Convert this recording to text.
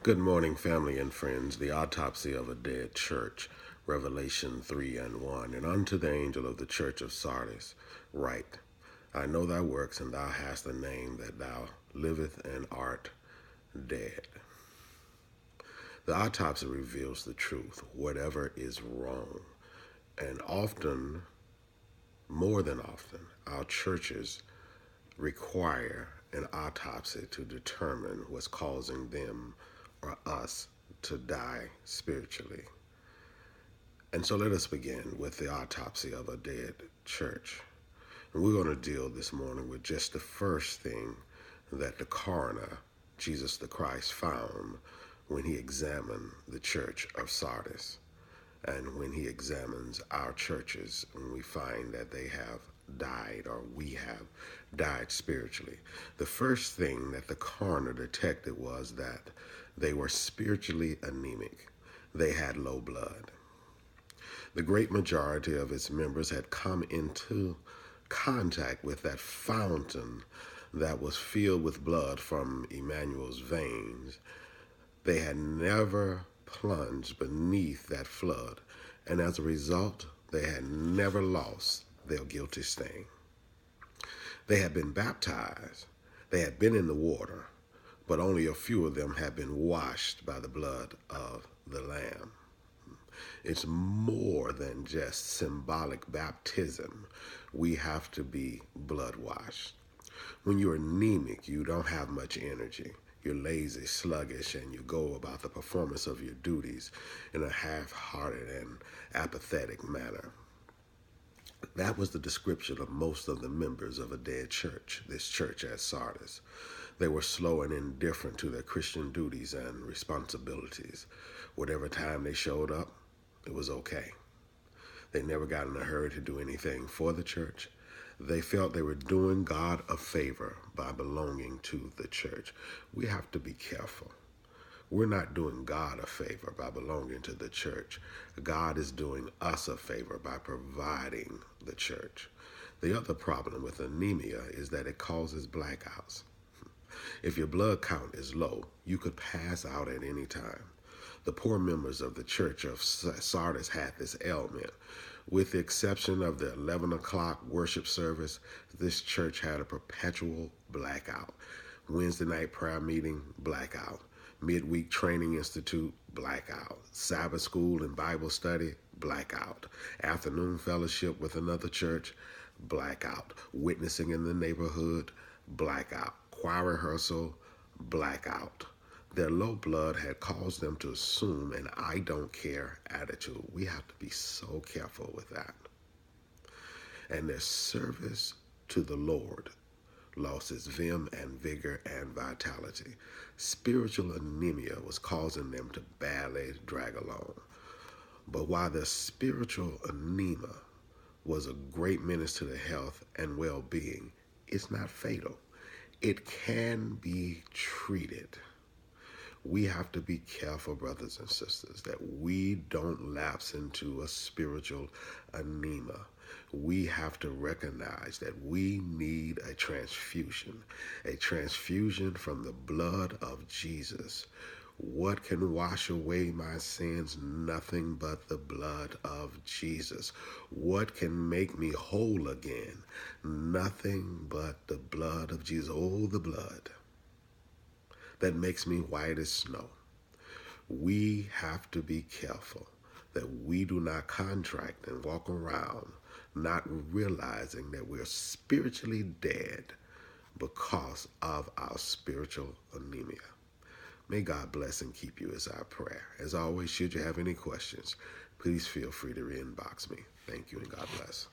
Good morning, family and friends. The autopsy of a dead church, Revelation 3 and 1. And unto the angel of the church of Sardis write, I know thy works, and thou hast a name that thou liveth and art dead. The autopsy reveals the truth, whatever is wrong. And often, more than often, our churches require an autopsy to determine what's causing them or us to die spiritually. And so let us begin with the autopsy of a dead church. And we're going to deal this morning with just the first thing that the coroner, Jesus the Christ, found when he examined the church of Sardis. And when he examines our churches, and we find that they have died, or we have died spiritually. The first thing that the coroner detected was that they were spiritually anemic. They had low blood. The great majority of its members had come into contact with that fountain that was filled with blood from Emmanuel's veins. They had never plunged beneath that flood, and as a result, they had never lost their guilty stain. They had been baptized, they had been in the water, but only a few of them had been washed by the blood of the Lamb. It's more than just symbolic baptism. We have to be blood washed. When you're anemic, you don't have much energy. You're lazy, sluggish, and you go about the performance of your duties in a half-hearted and apathetic manner. That was the description of most of the members of a dead church, this church at Sardis. They were slow and indifferent to their Christian duties and responsibilities. Whatever time they showed up, it was okay. They never got in a hurry to do anything for the church. They felt they were doing God a favor by belonging to the church. We have to be careful. We're not doing God a favor by belonging to the church. God is doing us a favor by providing the church. The other problem with anemia is that it causes blackouts. If your blood count is low, you could pass out at any time. The poor members of the church of Sardis had this ailment. With the exception of the 11 o'clock worship service, this church had a perpetual blackout. Wednesday night prayer meeting, blackout. Midweek training institute, blackout. Sabbath school and Bible study, blackout. Afternoon fellowship with another church, blackout. Witnessing in the neighborhood, blackout. Choir rehearsal, blackout. Their low blood had caused them to assume an I don't care attitude. We have to be so careful with that. And their service to the Lord lost its vim and vigor and vitality. Spiritual anemia was causing them to barely drag along. But while their spiritual anemia was a great menace to their health and well-being, it's not fatal. It can be treated. We have to be careful, brothers and sisters, that we don't lapse into a spiritual anemia. We have to recognize that we need a transfusion from the blood of Jesus. What can wash away my sins? Nothing but the blood of Jesus. What can make me whole again? Nothing but the blood of Jesus. Oh, the blood that makes me white as snow. We have to be careful that we do not contract and walk around not realizing that we're spiritually dead because of our spiritual anemia. May God bless and keep you is our prayer. As always, should you have any questions, please feel free to inbox me. Thank you and God bless.